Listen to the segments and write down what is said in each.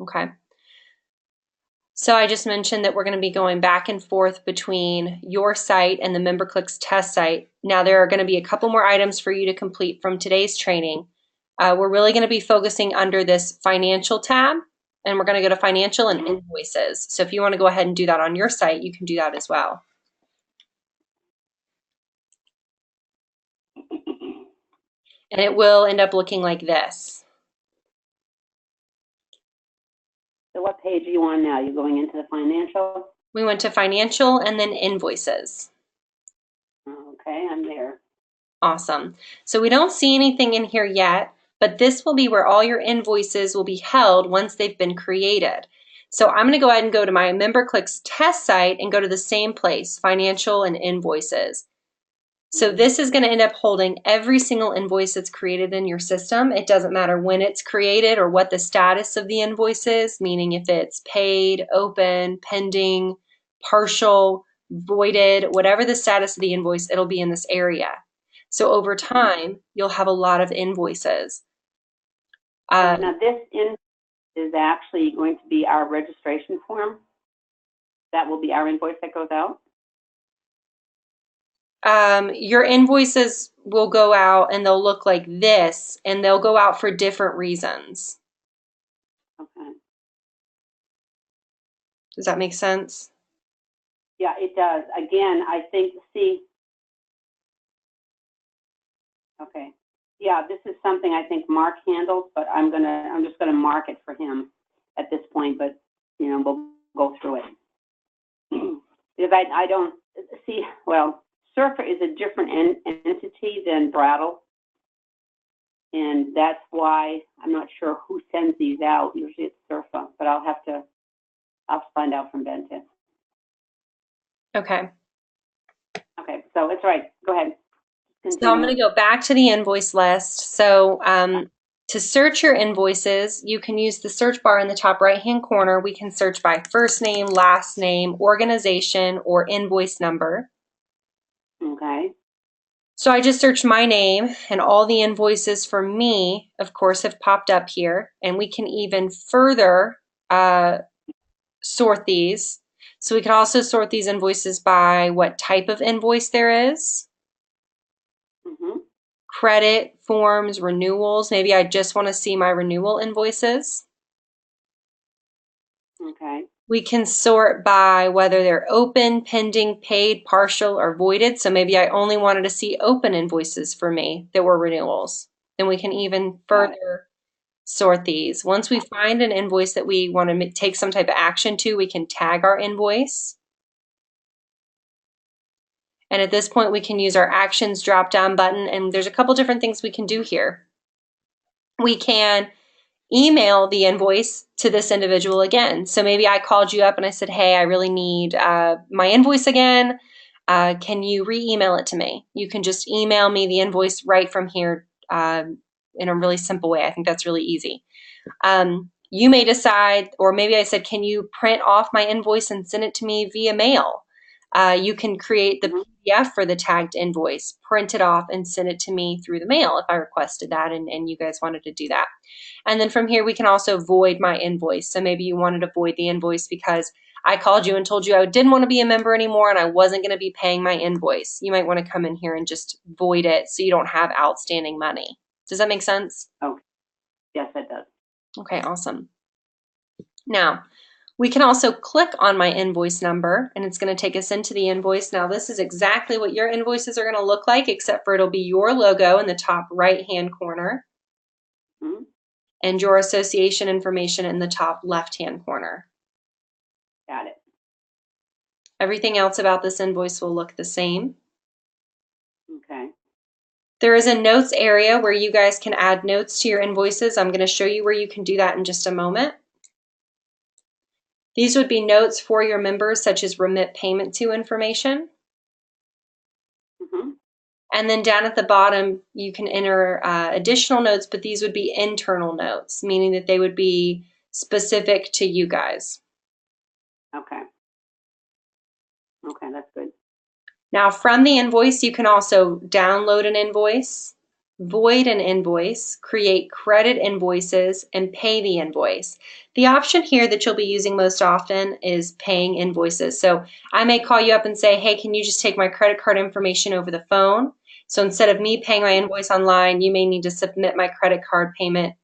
Okay. So I just mentioned that we're going to be going back and forth between your site and the MemberClicks test site. Now there are going to be a couple more items for you to complete from today's training. We're really going to be focusing under this financial tab, and we're going to go to financial and invoices. So if you want to go ahead and do that on your site, you can do that as well. And it will end up looking like this. So what page are you on now? You're going into the financial? We went to financial and then invoices. Okay, I'm there. Awesome. So we don't see anything in here yet, but this will be where all your invoices will be held once they've been created. So I'm going to go ahead and go to my MemberClicks test site and go to the same place, financial and invoices. So this is going to end up holding every single invoice that's created in your system. It doesn't matter when it's created or what the status of the invoice is, meaning if it's paid, open, pending, partial, voided, whatever the status of the invoice, it'll be in this area. So over time, you'll have a lot of invoices. Now this invoice is actually going to be our registration form. That will be our invoice that goes out? Your invoices will go out and they'll look like this, and they'll go out for different reasons. Okay. Does that make sense? Yeah, it does. Again, I think, see, okay. Yeah, this is something I think Mark handles, but I'm just gonna mark it for him at this point, but you know, we'll go through it. Because I don't see, well, SURFA is a different entity than Brattle. And that's why I'm not sure who sends these out. Usually it's SURFA, but I'll find out from Ben too. Okay. Okay, so it's all right. Go ahead. Continue. So I'm going to go back to the invoice list. So to search your invoices, you can use the search bar in the top right-hand corner. We can search by first name, last name, organization, or invoice number. Okay. So I just searched my name, and all the invoices for me, of course, have popped up here. And we can even further sort these. So we can also sort these invoices by what type of invoice there is. Credit, forms, renewals. Maybe I just want to see my renewal invoices. Okay. We can sort by whether they're open, pending, paid, partial, or voided. So maybe I only wanted to see open invoices for me that were renewals. Then we can even further sort these. Once we find an invoice that we want to take some type of action to, we can tag our invoice. And at this point, we can use our actions drop-down button, and there's a couple different things we can do here. We can email the invoice to this individual again. So maybe I called you up and I said, hey, I really need my invoice again. Can you re-email it to me? You can just email me the invoice right from here in a really simple way. I think that's really easy. You may decide, or maybe I said, can you print off my invoice and send it to me via mail? You can create the PDF for the tagged invoice, print it off, and send it to me through the mail if I requested that and you guys wanted to do that. And then from here, we can also void my invoice. So maybe you wanted to void the invoice because I called you and told you I didn't want to be a member anymore and I wasn't going to be paying my invoice. You might want to come in here and just void it so you don't have outstanding money. Does that make sense? Oh, yes, it does. Okay, awesome. Now, we can also click on my invoice number and it's going to take us into the invoice. Now, this is exactly what your invoices are going to look like, except for it'll be your logo in the top right-hand corner and your association information in the top left-hand corner. Got it. Everything else about this invoice will look the same. Okay. There is a notes area where you guys can add notes to your invoices. I'm going to show you where you can do that in just a moment. These would be notes for your members, such as remit payment to information. And then down at the bottom, you can enter additional notes, but these would be internal notes, meaning that they would be specific to you guys. Okay. Okay, that's good. Now from the invoice, you can also download an invoice. void an invoice, create credit invoices, and pay the invoice. The option here that you'll be using most often is paying invoices. So I may call you up and say, hey, can you just take my credit card information over the phone? So instead of me paying my invoice online, you may need to submit my credit card payment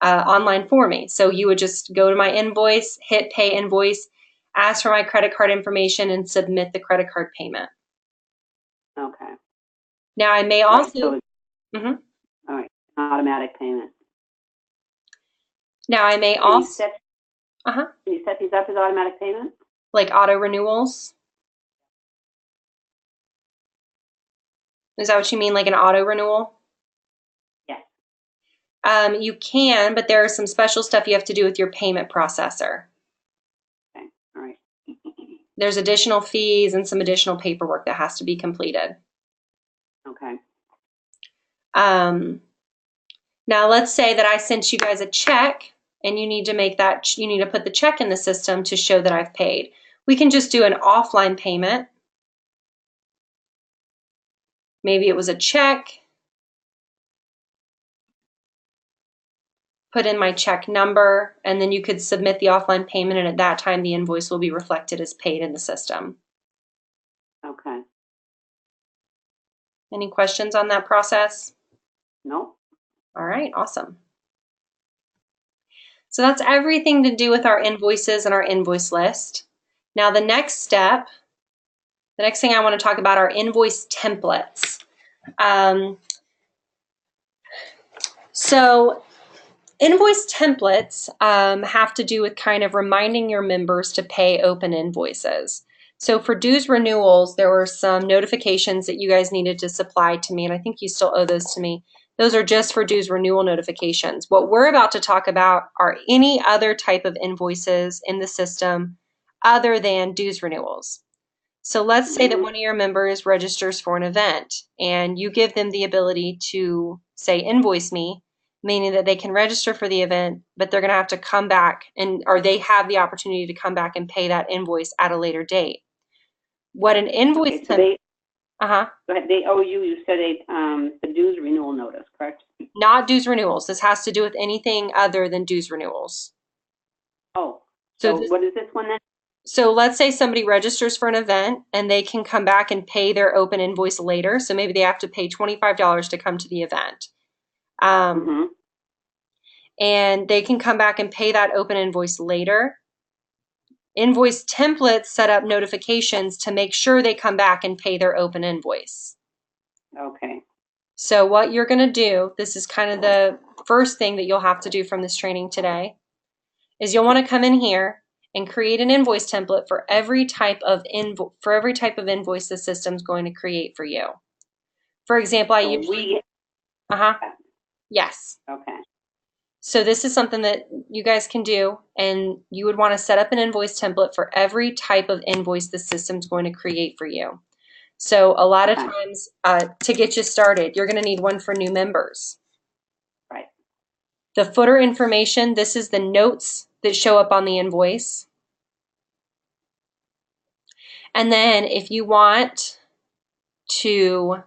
online for me. So you would just go to my invoice, hit pay invoice, ask for my credit card information, and submit the credit card payment. Okay. Now I may Right, also... so it's, Mhm. all right, automatic payment. Now I may Can you also... set, can you set these up as automatic payment? Like auto renewals? Is that what you mean, like an auto renewal? Yes. You can, but there is some special stuff you have to do with your payment processor. Okay, all right. There's additional fees and some additional paperwork that has to be completed. Okay. Now let's say that I sent you guys a check and you need to put the check in the system to show that I've paid. We can just do an offline payment. Maybe it was a check. Put in my check number, and then you could submit the offline payment, and at that time the invoice will be reflected as paid in the system. Okay. Any questions on that process? No? All right, awesome. So that's everything to do with our invoices and our invoice list. Now the next step, the next thing I want to talk about are invoice templates. So invoice templates have to do with kind of reminding your members to pay open invoices. So for dues renewals, there were some notifications that you guys needed to supply to me, and I think you still owe those to me. Those are just for dues renewal notifications. What we're about to talk about are any other type of invoices in the system other than dues renewals. So let's say that one of your members registers for an event and you give them the ability to say invoice me, meaning that they can register for the event, but they're going to have to come back or they have the opportunity to come back and pay that invoice at a later date. What an invoice Okay, so they, go ahead. they owe you, you said the dues renewal notice, correct? Not dues renewals. This has to do with anything other than dues renewals. Oh, So so what is this one then? So let's say somebody registers for an event and they can come back and pay their open invoice later. So maybe they have to pay $25 to come to the event. And they can come back and pay that open invoice later. Invoice templates set up notifications to make sure they come back and pay their open invoice. Okay. So what you're going to do, this is kind of the first thing that you'll have to do from this training today, is you'll want to come in here and create an invoice template for every type of invoice the system's going to create for you. For example, I usually yes. Okay. So this is something that you guys can do, and you would want to set up an invoice template for every type of invoice the system's going to create for you. So a lot of times, to get you started, you're going to need one for new members. Right. The footer information, this is the notes that show up on the invoice. And then if you want to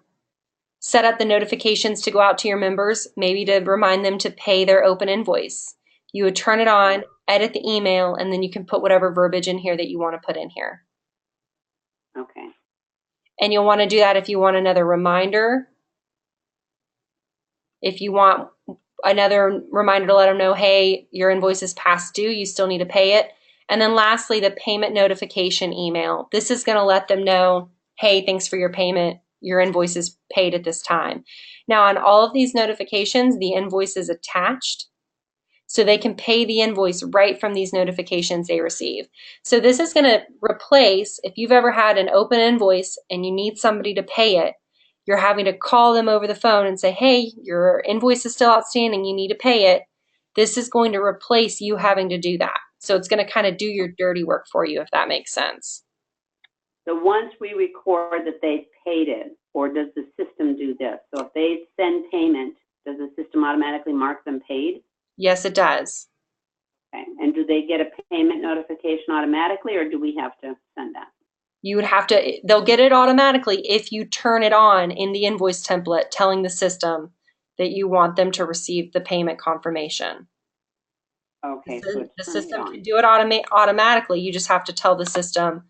set up the notifications to go out to your members, maybe to remind them to pay their open invoice, you would turn it on, edit the email, and then you can put whatever verbiage in here that you want to put in here. Okay. And you'll want to do that if you want another reminder. If you want another reminder to let them know, hey, your invoice is past due, you still need to pay it. And then lastly, the payment notification email. This is going to let them know, hey, thanks for your payment. Your invoice is paid at this time. Now, on all of these notifications, the invoice is attached, so they can pay the invoice right from these notifications they receive. So this is going to replace, if you've ever had an open invoice and you need somebody to pay it, you're having to call them over the phone and say, hey, your invoice is still outstanding, you need to pay it. This is going to replace you having to do that. So it's going to kind of do your dirty work for you, if that makes sense. So once we record that they paid it, or does the system do this? So if they send payment, does the system automatically mark them paid? Yes, it does. Okay. And do they get a payment notification automatically, or do we have to send that? You would have to, they'll get it automatically if you turn it on in the invoice template telling the system that you want them to receive the payment confirmation. Okay, so The turn it system on. can do it automatically. You just have to tell the system,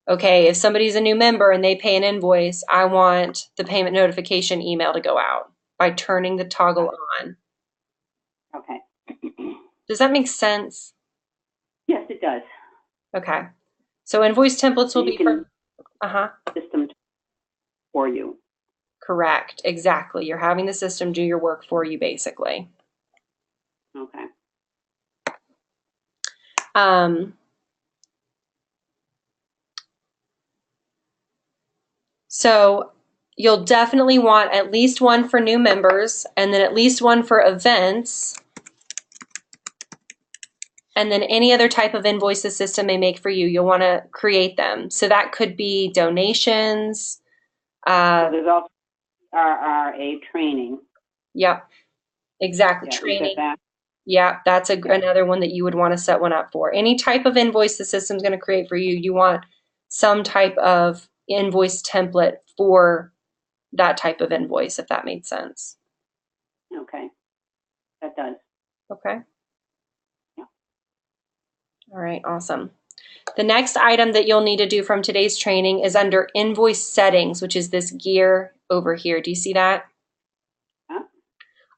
okay, if somebody's a new member and they pay an invoice, I want the payment notification email to go out by turning the toggle on. Okay. Does that make sense? Yes, it does. Okay. So invoice templates will You be can for, system for you. correct, exactly. You're having the system do your work for you, basically. Okay. So you'll definitely want at least one for new members, and then at least one for events, and then any other type of invoice the system may make for you, you'll want to create them. So that could be donations. So there's also RRA training. Yep, exactly. Yeah, you got Training. that? Yeah, that's another one that you would want to set one up for. Any type of invoice the system's going to create for you, you want some type of invoice template for that type of invoice, if that made sense. Okay, that does. Okay. Yeah. All right, awesome. The next item that you'll need to do from today's training is under invoice settings, which is this gear over here. Do you see that? Huh?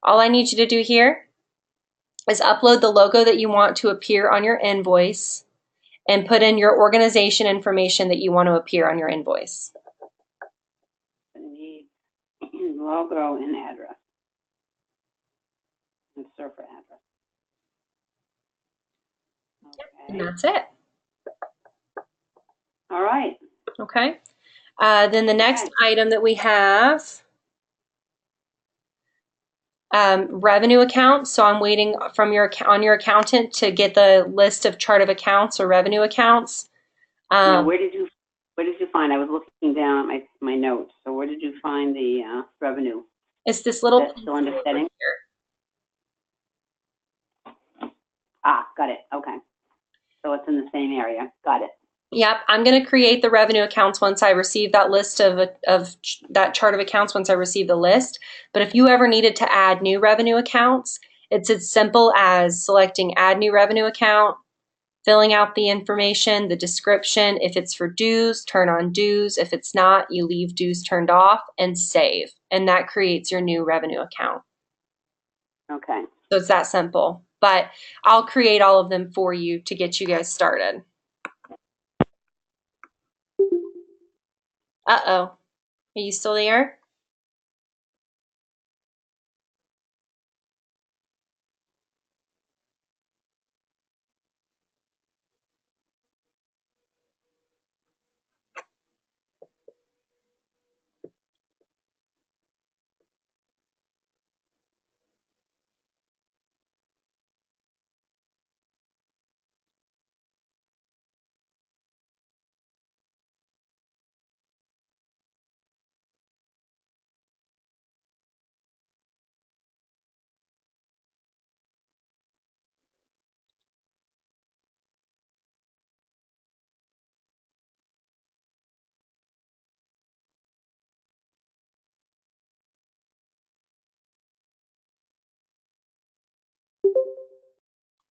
All I need you to do here is upload the logo that you want to appear on your invoice and put in your organization information that you want to appear on your invoice. I need logo and address. And SURFA address. And Okay. that's it. All right. Okay. Then the next item that we have, revenue accounts. So I'm waiting from your accountant to get the list of chart of accounts or revenue accounts. Now, where did you find? I was looking down at my notes. So where did you find the revenue? It's this little. Is that still under settings? Ah, got it. Okay. So it's in the same area. Got it. Yep, I'm going to create the revenue accounts once I receive that list of that chart of accounts once I receive the list. But if you ever needed to add new revenue accounts, it's as simple as selecting add new revenue account, filling out the information, the description. If it's for dues, turn on dues. If it's not, you leave dues turned off and save. And that creates your new revenue account. Okay. So it's that simple. But I'll create all of them for you to get you guys started. Uh-oh. Are you still there?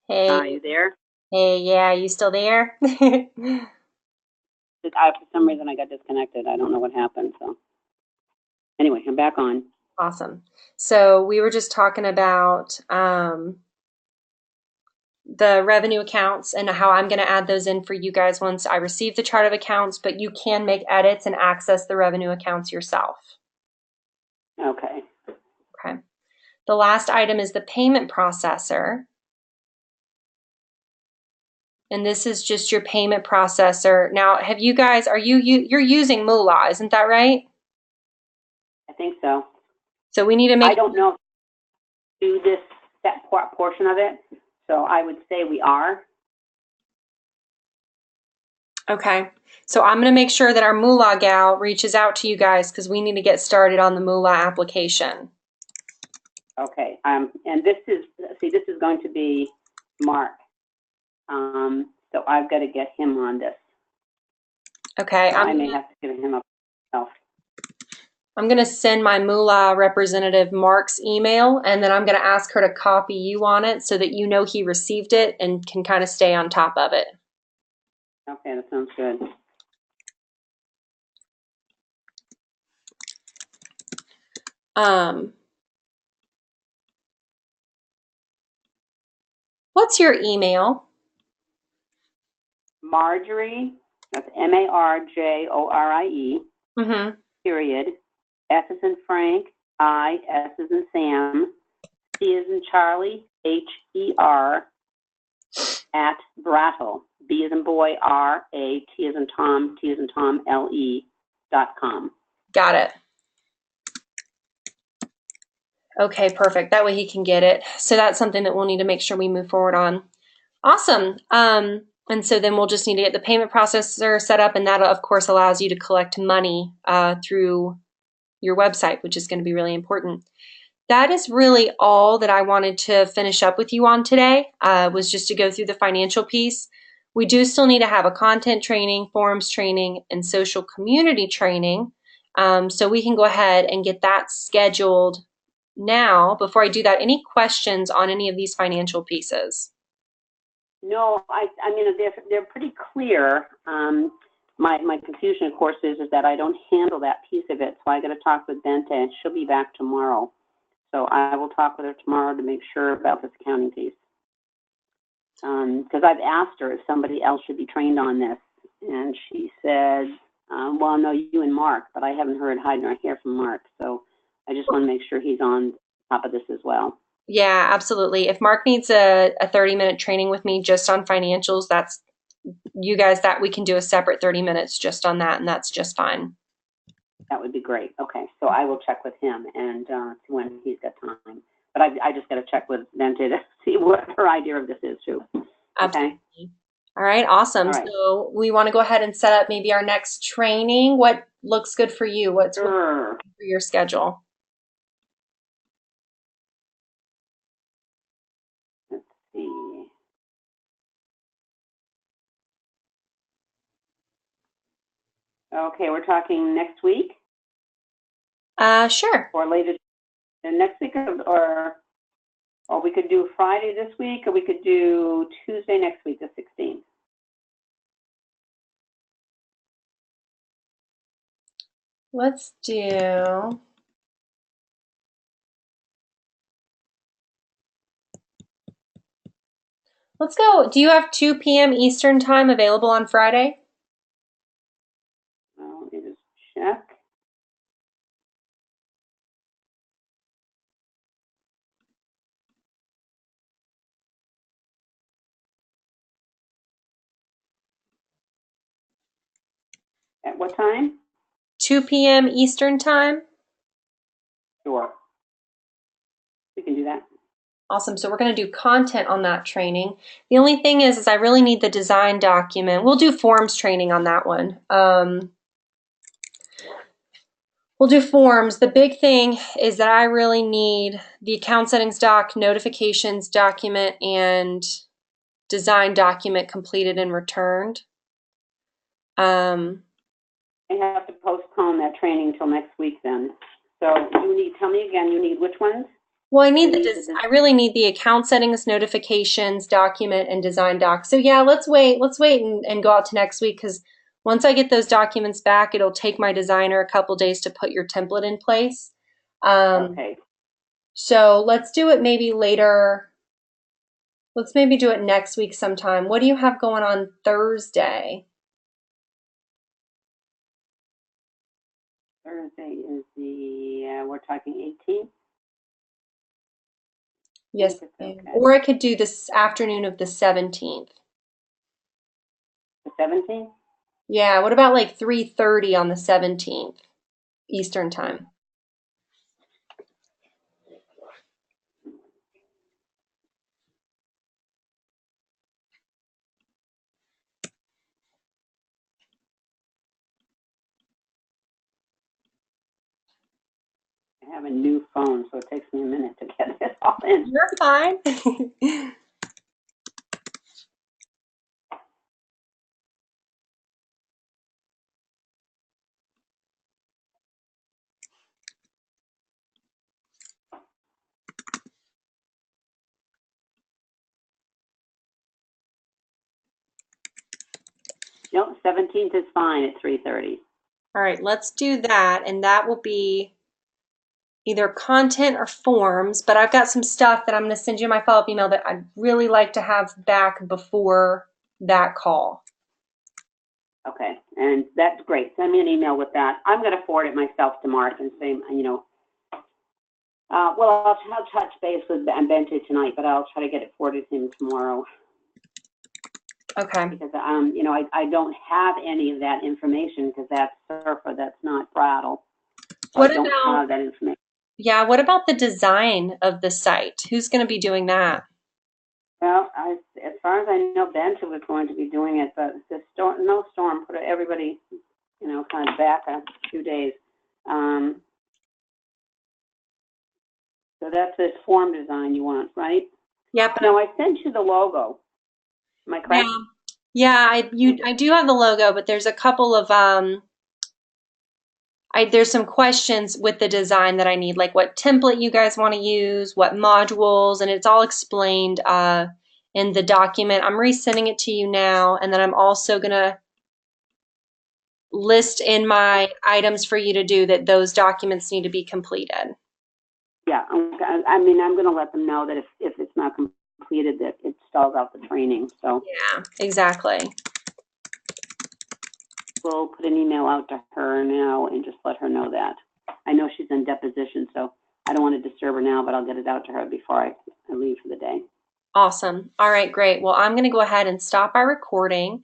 Hey, You there? hey, yeah, you still there? For some reason, I got disconnected. I don't know what happened. So anyway, I'm back on. Awesome. So we were just talking about the revenue accounts and how I'm going to add those in for you guys once I receive the chart of accounts, but you can make edits and access the revenue accounts yourself. Okay. Okay. The last item is the payment processor. And this is just your payment processor. Now, have you guys, you're using Moolah, isn't that right? I think so. So we need to make. I don't know. Do that portion of it. So I would say we are. Okay. So I'm going to make sure that our Moolah gal reaches out to you guys because we need to get started on the Moolah application. Okay. And this is going to be Mark. So I've got to get him on this. Okay. So I may have to give him up myself. I'm going to send my Moolah representative Mark's email, and then I'm going to ask her to copy you on it so that you know he received it and can kind of stay on top of it. Okay, that sounds good. What's your email? Marjorie, that's Marjorie, Mm-hmm. period, S as in Frank, I, S as in Sam, C as in Charlie, H-E-R, at Brattle, B as in boy, R-A, T as in Tom, T as in Tom, L-E.com. Got it. Okay, perfect. That way he can get it. So that's something that we'll need to make sure we move forward on. Awesome. And so then we'll just need to get the payment processor set up, and that, of course, allows you to collect money through your website, which is going to be really important. That is really all that I wanted to finish up with you on today, was just to go through the financial piece. We do still need to have a content training, forums training, and social community training. So we can go ahead and get that scheduled now. Before I do that, any questions on any of these financial pieces? No, I mean, they're pretty clear. My confusion, of course, is that I don't handle that piece of it, so I got to talk with Bente, and she'll be back tomorrow. So I will talk with her tomorrow to make sure about this accounting piece. Because I've asked her if somebody else should be trained on this, and she said, well, no, you and Mark, but I haven't heard hide nor hair from Mark, so I just want to make sure he's on top of this as well. Yeah, absolutely. If Mark needs a 30-minute training with me just on financials, that's you guys, that we can do a separate 30 minutes just on that, and that's just fine. That would be great. Okay, so I will check with him and see when he's got time. But I just got to check with Bente to see what her idea of this is too. Okay. Absolutely. All right, awesome. All right. So we want to go ahead and set up maybe our next training. What looks good for you? What's good Sure. for your schedule? Let's see. Okay, we're talking next week Sure. or later next week, or we could do Friday this week, or we could do Tuesday next week, the 16th. Let's do. Let's go. Do you have 2 p.m. Eastern time available on Friday? Let me just check. At what time? 2 p.m. Eastern time? Sure. We can do that. Awesome. So we're going to do content on that training. The only thing is I really need the design document. We'll do forms training on that one. We'll do forms. The big thing is that I really need the account settings doc, notifications document, and design document completed and returned. I have to postpone that training until next week then. So you need, tell me again, you need which ones? Well, I really need the account settings, notifications, document, and design doc. So yeah, let's wait and go out to next week, because once I get those documents back, it'll take my designer a couple days to put your template in place. Okay. So let's do it maybe later. Let's maybe do it next week sometime. What do you have going on Thursday? Thursday is we're talking 18th? Yes, okay. or I could do this afternoon of the 17th. The 17th? Yeah, what about like 3:30 on the 17th Eastern time? I have a new phone, so it takes me a minute to get it all in. You're fine. No, 17th is fine at 3:30. All right, let's do that. And that will be either content or forms, but I've got some stuff that I'm going to send you my follow-up email that I'd really like to have back before that call. Okay, and that's great. Send me an email with that. I'm going to forward it myself to Mark and say, well, I'll touch base with Bente tonight, but I'll try to get it forwarded to him tomorrow. Okay. Because, I don't have any of that information because that's SURFA, that's not Brattle. So What I don't about, have that information. yeah, what about the design of the site? Who's going to be doing that? Well, as far as I know, Bente was going to be doing it, but the snowstorm put everybody, kind of back a few days. So that's this form design you want, right? Yep. No, I sent you the logo. Am I correct? Yeah, I do have the logo, but there's a couple of there's some questions with the design that I need, like what template you guys want to use, what modules, and it's all explained in the document. I'm resending it to you now, and then I'm also gonna list in my items for you to do that those documents need to be completed. Yeah, I'm going to let them know that if it's not completed, that it stalls out the training. So Yeah, exactly. we'll put an email out to her now and just let her know that. I know she's in deposition, so I don't want to disturb her now, but I'll get it out to her before I leave for the day. Awesome. All right, great. Well, I'm going to go ahead and stop our recording,